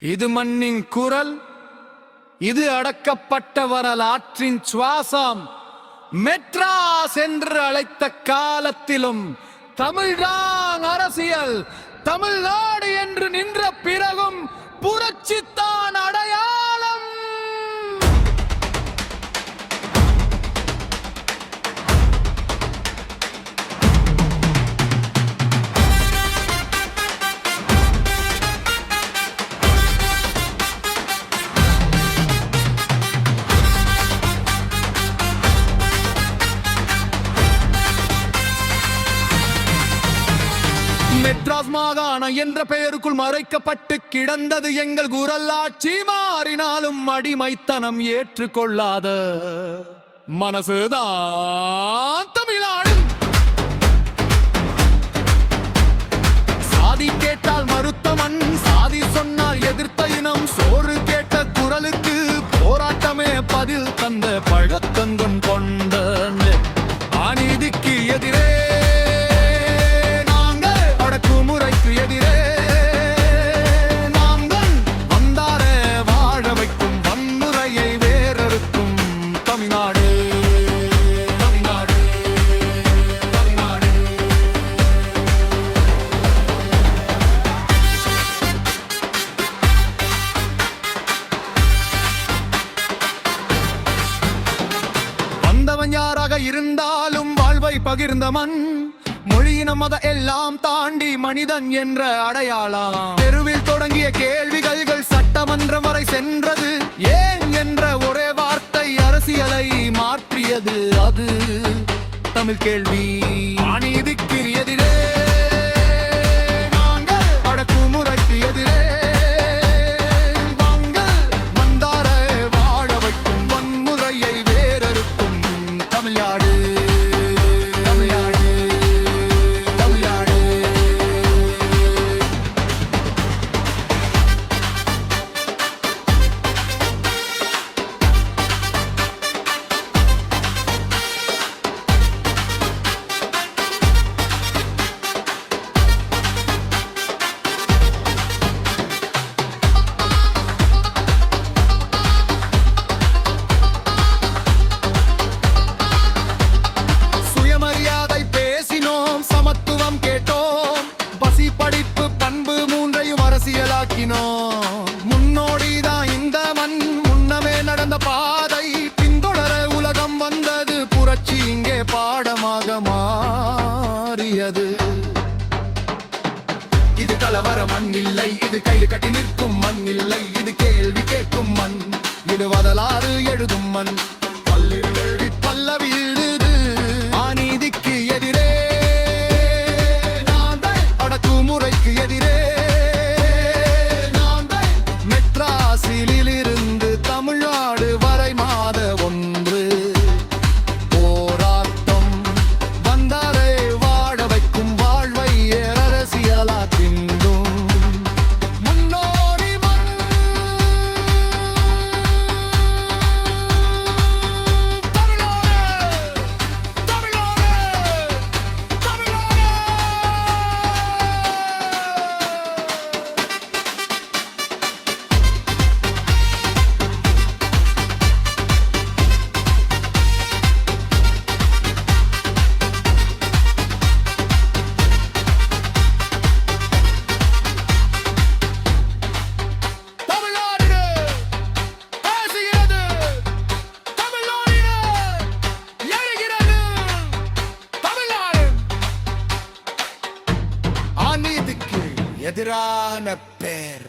இது மண்ணின் குரல், இது அடக்கப்பட்ட வரலாற்றின் சுவாசம். மெட்ராஸ் என்று அழைத்த காலத்திலும் தமிழ்தான் அரசியல். தமிழ்நாடு என்று நின்ற பிறகும் புரட்சித்தான் அடையாளம். மெட்ராஸ் மாகாணம் என்ற பெயருக்குள் மறைக்கப்பட்டு கிடந்தது எங்கள் குரல். ஆட்சி மாறினாலும் அடிமைத்தனம் ஏற்றுக்கொள்ளாத மனசுதான் தமிழ்நாடு. சாதி கேட்டால் மறுத்த மண், சாதி சொன்னால் எதிர்த்த இனம். சோறு கேட்ட குரலுக்கு போராட்டமே பதில் தந்த பழக்கங்கன் கொண்ட அநீதிக்கு எதிரே, யாராக இருந்தாலும் வாழ்வை பகிர்ந்த மண். மொழியின மத எல்லாம் தாண்டி மனிதன் என்ற அடையாளம். தெருவில் தொடங்கிய கேள்விகள் சட்டமன்றம் வரை சென்றது. ஏன் என்ற ஒரே வார்த்தை அரசியலை மாற்றியது. அது தமிழ் கேள்வி. அநீதிக்கு எதிரே, அடக்குமுறைக்கு எதிரே முன்னோடிதான் இந்த மண். முன்னமே நடந்த பாதை பின்தொடர உலகம் வந்தது. புரட்சி இங்கே பாடமாக மாறியது. இது கலவர மண் இல்லை, இது கையில் கட்டி நிற்கும் மண் இல்லை. இது கேள்வி கேட்கும் மண், இது வரலாறு எழுதும் மண். பல்லவி எழுது அநீதிக்கு எதிரே, அடக்குமுறைக்கு எதிரே. இருந்து தமிழ்நாடு வரை மாத ஒன்று போராட்டம் வந்தாரை வாழ வைக்கும் வாழ்வை அரசியலா திண்டும் முன்னோடி மண். எதிரான பேர்